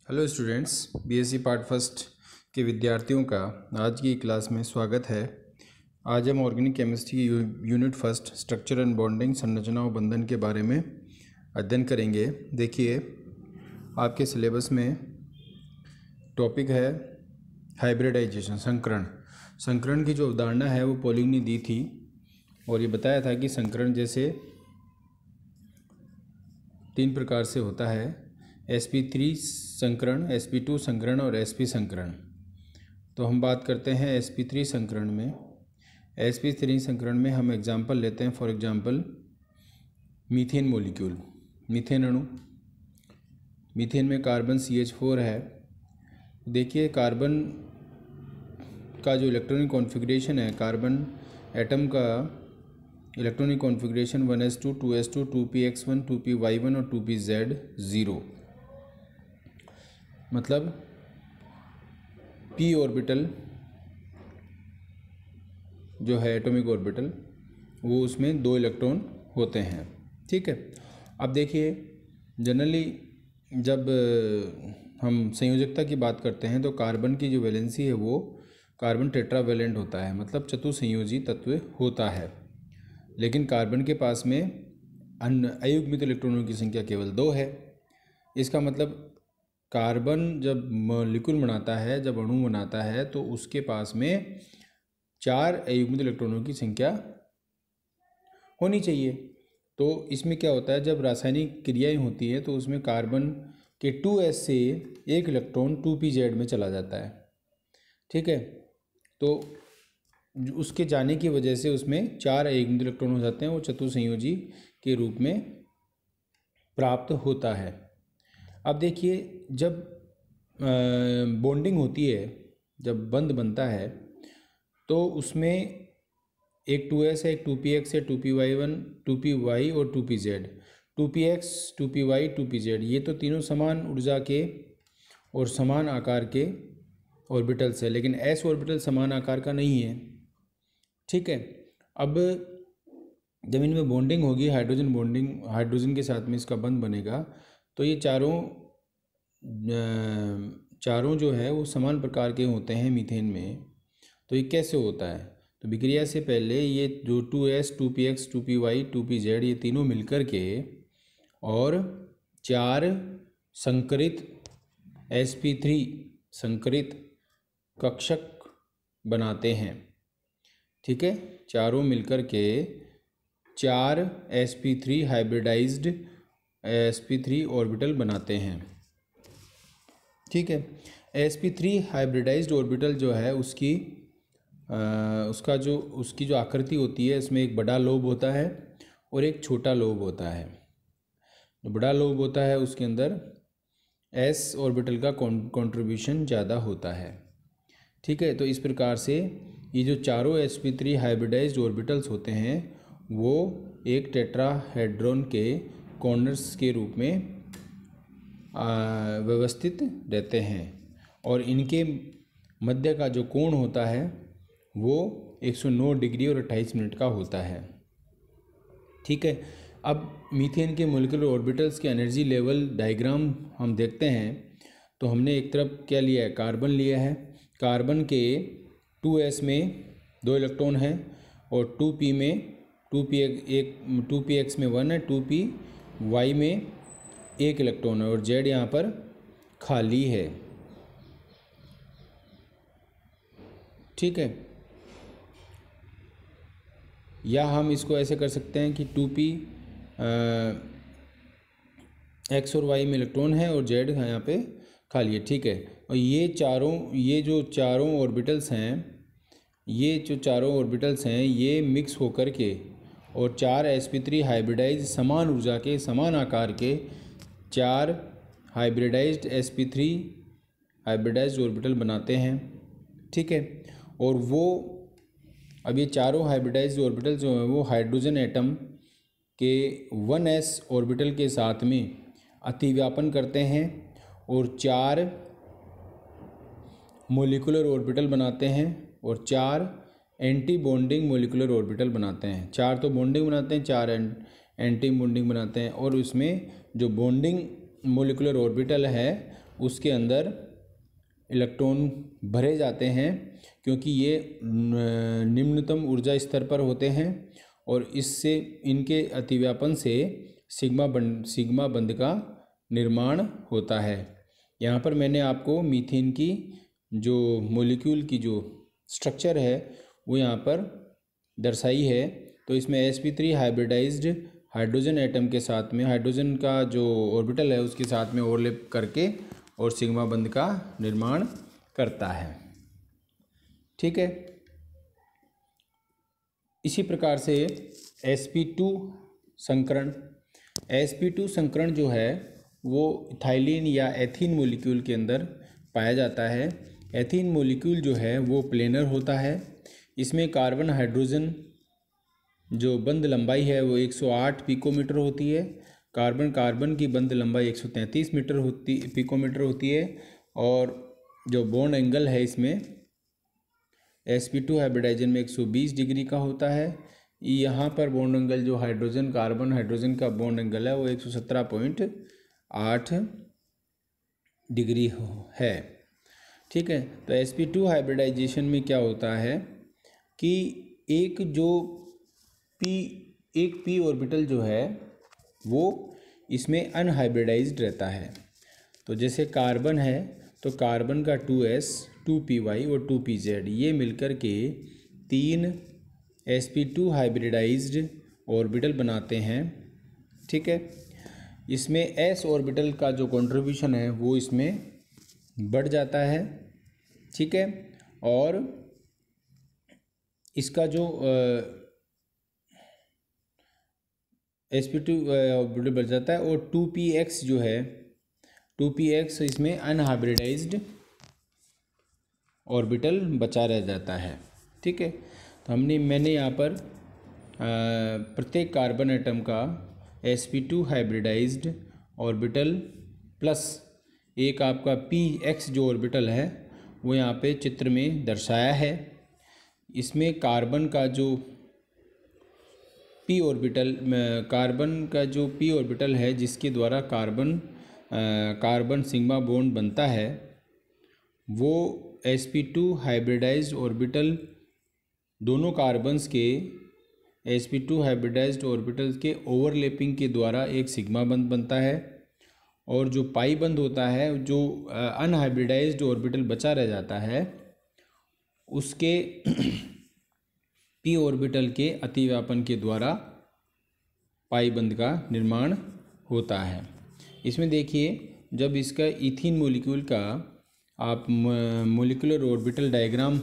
Hello students, BSc part first के विद्यार्थियों का आज की क्लास में स्वागत है। आज हम ऑर्गेनिक केमिस्ट्री की unit first structure and bonding संरचना और बंधन के बारे में अध्ययन करेंगे। देखिए, आपके सिलेबस में टॉपिक है हाइब्रिडाइजेशन, संकरण। संकरण की जो अवधारणा है वो पॉलिंग ने दी थी और ये बताया था कि संकरण जैसे 3 प्रकार से होता है: sp3 संकरण, sp2 संकरण और sp संकरण। तो हम बात करते हैं sp3 संकरण में। sp3 संकरण में हम एग्जाम्पल लेते हैं, for example methane molecule, methane अणु। मीथेन में कार्बन CH4 है। देखिए, कार्बन का जो इलेक्ट्रॉनिक कॉन्फ़िगरेशन है, कार्बन एटम का electronic configuration 1s2 2s2 2px1 2py1 और 2pz0। मतलब p ऑर्बिटल जो है एटॉमिक ऑर्बिटल, वो उसमें 2 इलेक्ट्रॉन होते हैं। ठीक है। अब देखिए, जनरली जब हम संयोजकता की बात करते हैं तो कार्बन की जो वैलेंसी है वो कार्बन टेट्रावैलेंट होता है, मतलब चतुसंयोजी तत्व होता है। लेकिन कार्बन के पास में अयुग्मित इलेक्ट्रॉनों की संख्या केवल 2 है। इसका मतलब कार्बन जब मॉलिक्यूल बनाता है, जब अणु बनाता है, तो उसके पास में 4 अयुग्मित इलेक्ट्रॉनों की संख्या होनी चाहिए। तो इसमें क्या होता है, जब रासायनिक क्रियाएं होती है तो उसमें कार्बन के 2s से एक इलेक्ट्रॉन 2pz में चला जाता है। ठीक है। तो उसके जाने की वजह से उसमें 4 अयुग्मित इलेक्ट्रॉन हो जाते हैं, वो चतुसंयोजी के रूप में प्राप्त होता है। अब देखिए, जब बॉन्डिंग होती है, जब बंध बनता है, तो उसमें एक 2s है, एक 2px है, 2py1 2py और 2pz। 2px 2py 2pz ये तो तीनों समान ऊर्जा के और समान आकार के ऑर्बिटल्स है, लेकिन s ऑर्बिटल समान आकार का नहीं है। ठीक है। अब जब इनमें बॉन्डिंग होगी, हाइड्रोजन बॉन्डिंग, हाइड्रोजन के साथ में इसका बंध बनेगा, तो ये चारों जो है वो समान प्रकार के होते हैं मीथेन में। तो ये कैसे होता है? तो विक्रिया से पहले ये जो 2s 2px 2py 2pz ये तीनों मिलकर के और 4 संकरित sp3 संकरित कक्षक बनाते हैं। ठीक है। चारों मिलकर के 4 sp3 हाइब्रिडाइज्ड sp3 ऑर्बिटल बनाते हैं। ठीक है। sp3 हाइब्रिडाइज्ड ऑर्बिटल जो है उसकी जो आकृति होती है, इसमें एक बड़ा लोब होता है और एक छोटा लोब होता है। जो बड़ा लोब होता है उसके अंदर s ऑर्बिटल का कंट्रीब्यूशन ज़्यादा होता है। ठीक है। तो इस प्रकार से ये जो चारों sp3 हाइब्रिडाइज्ड ऑर्बिटल्स होते हैं वो एक टेट्राहेड्रॉन के कॉर्नर्स के रूप में व्यवस्थित रहते हैं और इनके मध्य का जो कोण होता है वो 109 डिग्री और 28 मिनट का होता है। ठीक है। अब मीथेन के मॉलिक्यूलर ऑर्बिटल्स के एनर्जी लेवल डायग्राम हम देखते हैं तो हमने एक तरफ क्या लिया है, कार्बन लिया है। कार्बन के 2s में 2 इलेक्ट्रॉन हैं और 2p में 2px में 1 है, 2py में 1 इलेक्ट्रॉन है और z यहाँ पर खाली है। ठीक है। या हम इसको ऐसे कर सकते हैं कि 2p x और y में इलेक्ट्रॉन है और z यहाँ पे खाली है। ठीक है। और ये जो चारों ऑर्बिटल्स हैं ये मिक्स होकर के और 4 sp3 हाइब्रिडाइज समान ऊर्जा के समान आकार के 4 हाइब्रिडाइज्ड sp3 हाइब्रिडाइज्ड ऑर्बिटल बनाते हैं। ठीक है। और वो अब ये चारों हाइब्रिडाइज्ड ऑर्बिटल जो हैं वो हाइड्रोजन एटम के 1s ऑर्बिटल के साथ में अतिव्यापन करते हैं और 4 मॉलिक्यूलर ऑर्बिटल बनाते हैं और 4 एंटी बॉन्डिंग मॉलिक्यूलर ऑर्बिटल बनाते हैं। 4 तो बॉन्डिंग बनाते हैं, 4 एंटी बॉन्डिंग बनाते हैं और उसमें जो बॉन्डिंग मॉलिक्यूलर ऑर्बिटल है उसके अंदर इलेक्ट्रॉन भरे जाते हैं, क्योंकि ये निम्नतम ऊर्जा स्तर पर होते हैं और इससे इनके अतिव्यापन से सिग्मा बंध का निर्माण होता है। यहाँ पर मैंने आपको मीथेन की जो मॉलिक्यूल की जो स्ट्रक्चर है वो यहाँ पर दर्शाई है। तो इसमें sp3 हाइब्रिडाइज्ड हाइड्रोजन एटम के साथ में हाइड्रोजन का जो ऑर्बिटल है उसके साथ में ओवरलैप करके और सिग्मा बंध का निर्माण करता है। ठीक है। इसी प्रकार से sp2 संकरण जो है वो इथाइलिन या एथीन मॉलिक्यूल के अंदर पाया जाता है। एथीन मॉलिक्यूल जो है वो प्लेनर होता है। इसमें कार्बन हाइड्रोजन जो बंध लंबाई है वो 108 पिकोमीटर होती है। कार्बन की बंध लंबाई 133 पिकोमीटर होती है। और जो बॉन्ड एंगल है इसमें sp2 हाइब्रिडाइजन में 120 डिग्री का होता है। यहाँ पर बॉन्ड एंगल जो कार्बन हाइड्रोजन का बॉन्ड एंगल है वो 117.8 डिग्री है। ठीक है। तो sp2 हाइब्रिडाइजेशन में क्या होता है कि एक p ऑर्बिटल जो है वो इसमें अनहाइब्रिडाइज्ड रहता है। तो जैसे कार्बन है तो कार्बन का 2s 2py और 2pz ये मिलकर के 3 sp2 हाइब्रिडाइज्ड ऑर्बिटल बनाते हैं। ठीक है। इसमें s ऑर्बिटल का जो कंट्रीब्यूशन है वो इसमें बढ़ जाता है। ठीक है। और इसका जो sp2 ऑर्बिटल बढ़ जाता है और 2px जो है 2px इसमें अनहाइब्रिडाइज्ड ऑर्बिटल बचा रह जाता है। ठीक है। तो मैंने यहाँ पर प्रत्येक कार्बन एटम का sp2 हाइब्रिडाइज्ड ऑर्बिटल प्लस एक आपका px जो ऑर्बिटल है वो यहाँ पे चित्र में दर्शाया है। इसमें कार्बन का जो p ऑर्बिटल है जिसके द्वारा कार्बन सिग्मा बॉन्ड बनता है वो sp2 हाइब्रिडाइज्ड ऑर्बिटल दोनों कार्बन्स के sp2 हाइब्रिडाइज्ड ऑर्बिटल के ओवरलैपिंग के द्वारा एक सिग्मा बंध बनता है। और जो पाई बंध होता है जो अनहाइब्रिडाइज्ड ऑर्बिटल बचा रह जाता है उसके p ऑर्बिटल के अतिव्यापन के द्वारा पाई बंध का निर्माण होता है। इसमें देखिए जब इसका इथीन मॉलिक्यूल का आप मॉलिक्यूलर ऑर्बिटल डायग्राम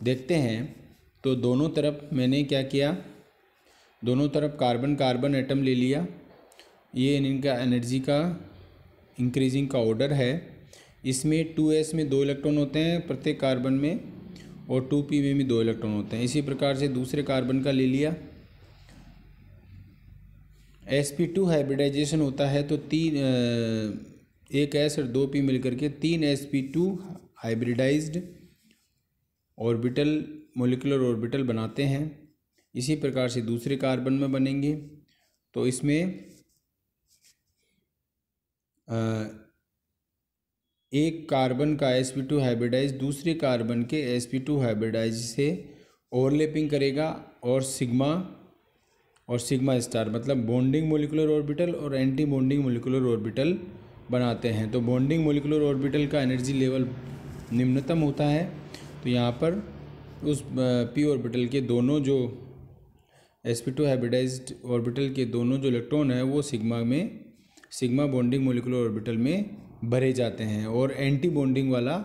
देखते हैं तो दोनों तरफ मैंने क्या किया, दोनों तरफ कार्बन एटम ले लिया। ये इनका एनर्जी का इंक्रीजिंग का ऑर्डर है। इसमें 2s में 2 इलेक्ट्रॉन होते हैं प्रत्येक कार्बन में और 2p में भी 2 इलेक्ट्रॉन होते हैं। इसी प्रकार से दूसरे कार्बन का ले लिया। sp2 हाइब्रिडाइजेशन होता है तो एक s और 2p मिलकर के 3 sp2 hybridised orbital molecular orbital बनाते हैं। इसी प्रकार से दूसरे कार्बन में बनेंगे। तो इसमें एक कार्बन का sp2 हाइब्रिडाइज दूसरे कार्बन के sp2 हाइब्रिडाइज से ओवरलैपिंग करेगा और सिग्मा स्टार मतलब बॉन्डिंग मॉलिक्यूलर ऑर्बिटल और एंटी बॉन्डिंग मॉलिक्यूलर ऑर्बिटल बनाते हैं। तो बॉन्डिंग मॉलिक्यूलर ऑर्बिटल का एनर्जी लेवल निम्नतम होता है। तो यहाँ पर उस p ऑर्बिटल के दोनों जो sp2 हाइब्रिडाइज्ड ऑर्बिटल के दोनों जो इलेक्ट्रॉन है वो सिग्मा बॉन्डिंग मॉलिक्यूलर ऑर्बिटल में भरे जाते हैं और एंटी बॉन्डिंग वाला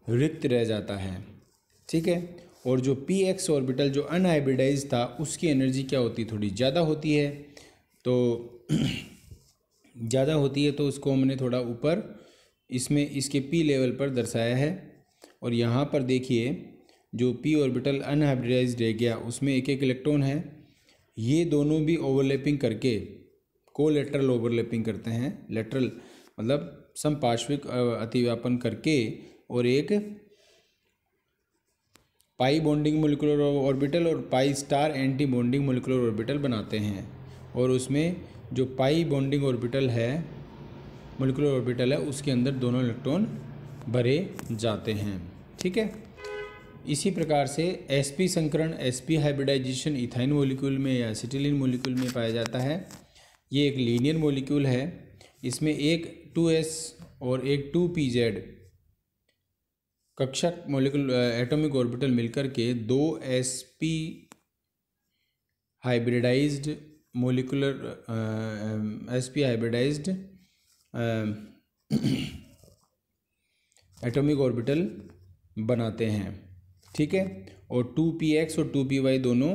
रिक्त रह जाता है। ठीक है। और जो px ऑर्बिटल जो अनहाइब्रिडाइज था उसकी एनर्जी क्या होती है, थोड़ी ज़्यादा होती है। तो ज़्यादा होती है तो उसको हमने थोड़ा ऊपर इसमें इसके p लेवल पर दर्शाया है। और यहाँ पर देखिए जो p ऑर्बिटल अनहाइब्रिडाइज्ड रह गया उसमें एक इलेक्ट्रॉन है। ये दोनों भी ओवरलैपिंग करके कोलैटरल ओवरलैपिंग करते हैं। लेटरल मतलब समपार्श्विक अतिव्यापन करके और एक पाई बॉन्डिंग मॉलिक्यूलर ऑर्बिटल और pi star anti bonding molecular orbital बनाते हैं। और उसमें जो पाई बॉन्डिंग ऑर्बिटल है मोलिकुलर ऑर्बिटल है उसके अंदर दोनों इलेक्ट्रॉन भरे जाते हैं। ठीक है, इसी प्रकार से sp संकरण, sp हाइब्रिडाइजेशन इथाइन मॉलिक्यूल में या एसिटिलीन मॉलिक्यूल में पाया जाता है। ये एक लीनियर मॉलिक्यूल है, इसमें एक 2s और एक 2pz कक्षक मॉलिक्यूल एटॉमिक ऑर्बिटल मिलकर के 2sp hybridised molecular sp hybridised atomic orbital बनाते हैं। ठीक है, और 2px और 2py दोनों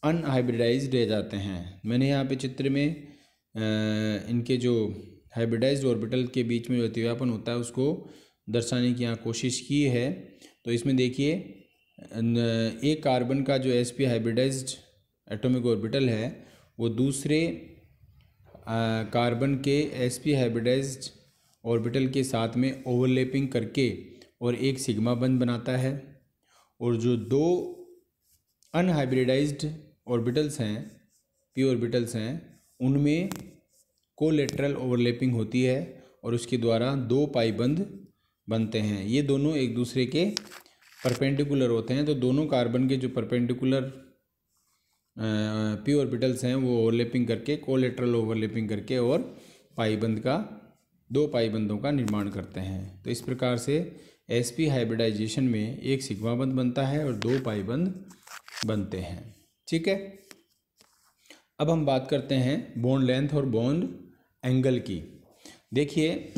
अनहाइब्रिडाइज्ड रह जाते हैं। मैंने यहाँ पे चित्र में इनके जो हाइब्रिडाइज्ड ऑर्बिटल के बीच में जो अतिव्यापन होता है उसको दर्शाने की यहाँ कोशिश की है। तो इसमें देखिए एक कार्बन का जो sp हाइब्रिडाइज्ड एटॉमिक ऑर्बिटल है वो दूसरे कार्बन के sp हाइब्रिडाइज्ड ऑर्बिटल के साथ में ओवरलैपिंग करके और एक सिग्मा बंध बनाता है। और जो दो अनहाइब्रिडाइज्ड ऑर्बिटल्स हैं, p ऑर्बिटल्स हैं, उनमें कोलेटरल ओवरलैपिंग होती है और उसके द्वारा दो पाई बंध बनते हैं। ये दोनों एक दूसरे के परपेंडिकुलर होते हैं। तो दोनों कार्बन के जो परपेंडिकुलर p ऑर्बिटल्स हैं वो ओवरलैपिंग करके, कोलेटरल ओवरलैपिंग करके और पाईबंध का, दो पाईबंधों का निर्माण करते हैं। तो इस प्रकार से sp हाइब्रिडाइजेशन में एक सिग्मा बंध बनता है और दो पाईबंध बनते हैं। ठीक है, अब हम बात करते हैं बॉन्ड लेंथ और बॉन्ड एंगल की। देखिए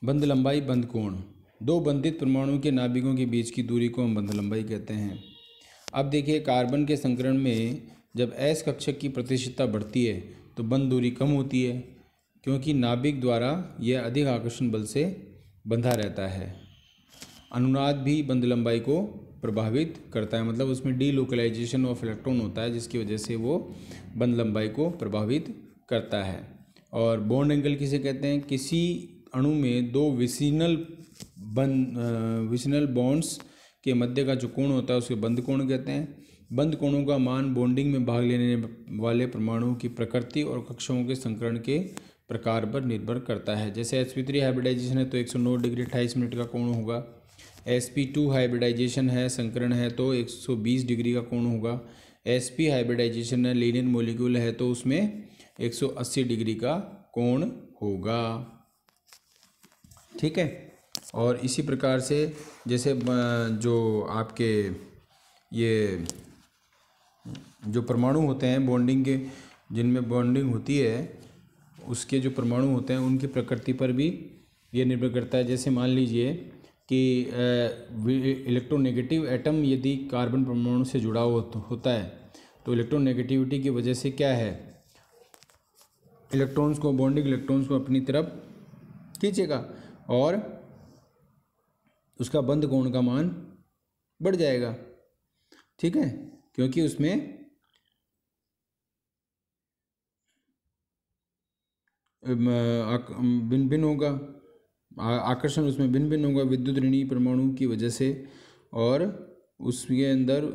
बंध लंबाई, बंध कोण, दो बंधित परमाणु के नाभिकों के बीच की दूरी को हम बंध लंबाई कहते हैं। अब देखिए कार्बन के संकरण में जब s कक्षक की प्रतिशतता बढ़ती है तो बंध दूरी कम होती है, क्योंकि नाभिक द्वारा यह अधिक आकर्षण बल से बंधा रहता है। अनुनाद भी बंध लंबाई को प्रभावित करता है, मतलब उसमें डीलोकलाइजेशन ऑफ इलेक्ट्रॉन होता है जिसकी वजह से वो बंध लंबाई को प्रभावित करता है। और बॉन्ड एंगल किसे कहते हैं? किसी अणु में दो विसिनल बॉन्ड्स के मध्य का जो कोण होता है उसे बंध कोण कहते हैं। बंध कोणों का मान बॉन्डिंग में भाग लेने वाले परमाणुओं की प्रकृति और कक्षाओं के संकरण के प्रकार पर निर्भर करता है। जैसे sp3 हाइब्रिडाइजेशन है तो 109 डिग्री 28 मिनट का कोण होगा। sp2 हाइब्रिडाइजेशन है, संकरण है, तो 120 डिग्री का कोण होगा। sp हाइब्रिडाइजेशन है, लीनियर मॉलिक्यूल है, तो उसमें 180 डिग्री का कोण होगा। ठीक है, और इसी प्रकार से जैसे जो आपके ये जो परमाणु होते हैं बॉन्डिंग के, जिनमें बॉन्डिंग होती है, उसके जो परमाणु होते हैं उनकी प्रकृति पर भी ये निर्भर करता है। जैसे मान लीजिए कि इलेक्ट्रोनेगेटिव एटम यदि कार्बन परमाणु से जुड़ा होता है तो इलेक्ट्रोनेगेटिविटी की वजह से क्या है, इलेक्ट्रॉन्स को, बॉन्डिंग इलेक्ट्रॉन्स को अपनी तरफ खींचेगा और उसका बंध कोण का मान बढ़ जाएगा। ठीक है, क्योंकि उसमें भिन्न भिन्न होगा, आकर्षण उसमें भिन्न भिन्न होगा विद्युत ऋणी परमाणु की वजह से, और उसके अंदर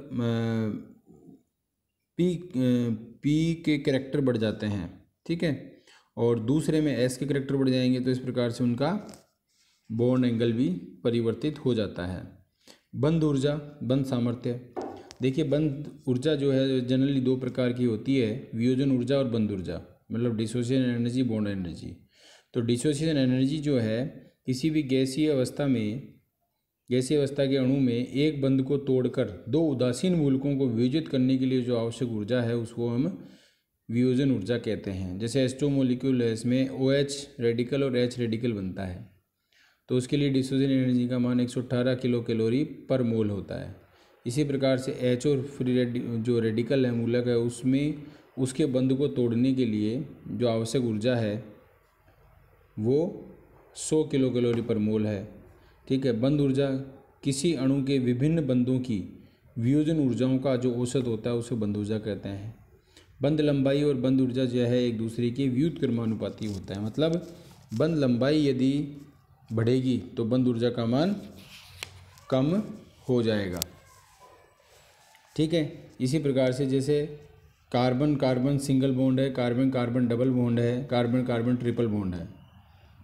पी के कैरेक्टर बढ़ जाते हैं। ठीक है, और दूसरे में एस के कैरेक्टर बढ़ जाएंगे, तो इस प्रकार से उनका बॉन्ड एंगल भी परिवर्तित हो जाता है। बंध ऊर्जा, बंध सामर्थ्य। देखिए बंध ऊर्जा जो है जनरली दो प्रकार की होती है, वियोजन ऊर्जा और बंध ऊर्जा, मतलब डिसोसिएशन एनर्जी, बॉन्ड एनर्जी। तो डिसोसिएशन एनर्जी जो है किसी भी गैसीय अवस्था के अणु में एक बंध को तोड़कर दो उदासीन मूलकों को वियोजित करने के लिए जो आवश्यक ऊर्जा है उसको हम वियोजन ऊर्जा कहते हैं। जैसे H2 मॉलिक्यूल है, इसमें OH रेडिकल और H रेडिकल बनता है, तो उसके लिए डिसोसिएशन एनर्जी का मान 118 किलो कैलोरी पर मोल होता है। इसी प्रकार से H और फ्री जो रेडिकल है, मूलक है, उसमें उसके बंध को तोड़ने के लिए जो आवश्यक ऊर्जा है वो 100 किलो कैलोरी पर मोल है। ठीक है, बंध ऊर्जा किसी अणु के विभिन्न बंधों की वियोजन ऊर्जाओं का जो औसत होता है उसे बंध ऊर्जा कहते हैं। बंध लंबाई और बंध ऊर्जा जो है एक दूसरे के व्युत्क्रमानुपाती होता है, मतलब बंध लंबाई यदि बढ़ेगी तो बंध ऊर्जा का मान कम हो जाएगा। ठीक है, इसी प्रकार से जैसे कार्बन कार्बन सिंगल बॉन्ड है, कार्बन कार्बन डबल बॉन्ड है, कार्बन कार्बन ट्रिपल बॉन्ड है।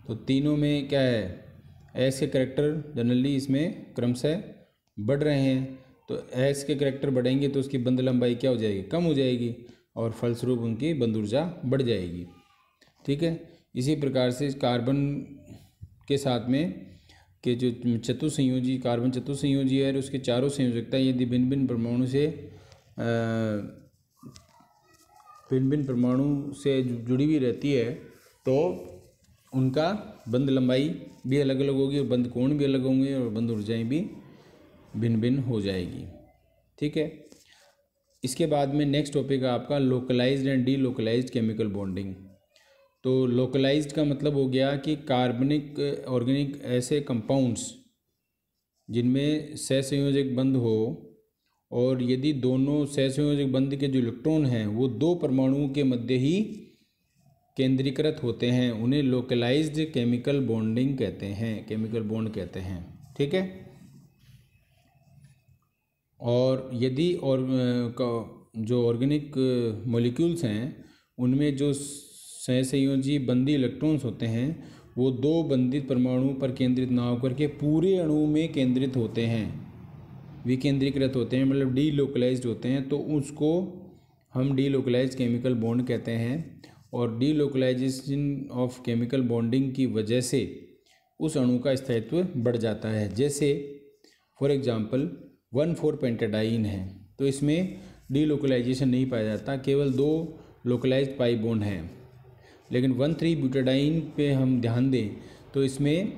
तो तीनों में क्या है, एस के करैक्टर जनरली इसमें क्रमशः बढ़ रहे हैं। तो एस के करैक्टर बढ़ेंगे तो उसकी बंध लंबाई क्या हो जाएगी, कम हो जाएगी, और फलस्वरूप उनकी बंध ऊर्जा बढ़ जाएगी। ठीक है। इसी प्रकार से कार्बन के साथ में के जो चतुसंयोजी कार्बन चतुसंयोजी है, उसके चारों संयोजकता यदि भिन्न भिन्न परमाणु से जुड़ी हुई रहती है तो उनका बंध लंबाई भी अलग अलग होगी और बंध कोण भी अलग होंगे और बंध ऊर्जाएं भी भिन्न भिन्न हो जाएगी। ठीक है। इसके बाद में नेक्स्ट टॉपिक है आपका localised and delocalised chemical bonding. तो लोकलाइज्ड का मतलब हो गया कि कार्बनिक ऑर्गेनिक ऐसे कंपाउंड्स जिनमें सहसंयोजक बंध हो, और यदि दोनों सहसंयोजक बंध के जो इलेक्ट्रॉन हैं वो दो परमाणुओं के मध्य ही केंद्रीकृत होते हैं, उन्हें लोकलाइज्ड केमिकल बॉन्डिंग कहते हैं, केमिकल बॉन्ड कहते हैं। ठीक है। और यदि और जो ऑर्गेनिक मॉलिक्यूल्स हैं उनमें जो सहसंयोजी बंधी इलेक्ट्रॉन्स होते हैं वो दो बंधित परमाणु पर केंद्रित ना होकर के पूरे अणु में केंद्रित होते हैं, विकेंद्रीकृत होते हैं, मतलब डीलोकलाइज्ड होते हैं। तो उसको हम डीलोकलाइज्ड केमिकल बॉन्ड कहते हैं। और डीलोकलाइजेशन ऑफ केमिकल बॉन्डिंग की वजह से उस अणु का स्थायित्व बढ़ जाता है। जैसे फॉर एग्जांपल 1,4 पेंटाडाइन है तो इसमें डीलोकलाइजेशन नहीं पाया जाता, केवल 2 लोकलाइज्ड पाई बॉन्ड हैं। लेकिन 1,3 ब्यूटाडाइन पे हम ध्यान दें तो इसमें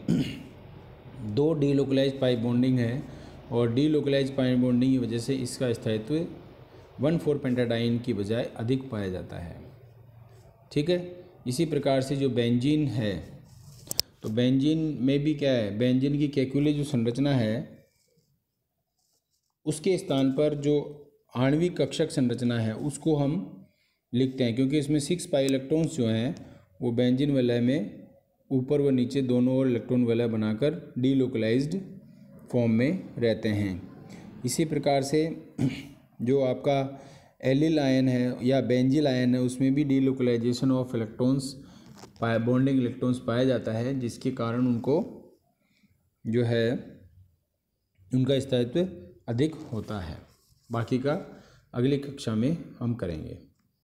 2 डीलोकलाइज्ड पाई बॉन्डिंग है, और डीलोकलाइज्ड पाई बॉन्डिंग की वजह से इसका स्थायित्व 1,4 पेंटाडाइन की बजाय अधिक पाया जाता है। ठीक है। इसी प्रकार से जो बेंजीन है, तो बेंजीन में भी क्या है, बेंजीन की केक्युले जो संरचना है उसके स्थान पर जो आणविक कक्षक संरचना है उसको हम लिखते हैं, क्योंकि इसमें 6 पाई इलेक्ट्रॉन्स जो हैं वो बेंजीन वलय में ऊपर व नीचे दोनों ओर इलेक्ट्रॉन वलय बनाकर डीलोकलाइज्ड फॉर्म में रहते हैं। इसी प्रकार से जो आपका एलिल आयन है या बेंजिल आयन है उसमें भी delocalisation of electrons bonding electrons पाया जाता है, जिसके कारण उनको जो है उनका स्थायित्व अधिक होता है। बाकी का अगली कक्षा में हम करेंगे।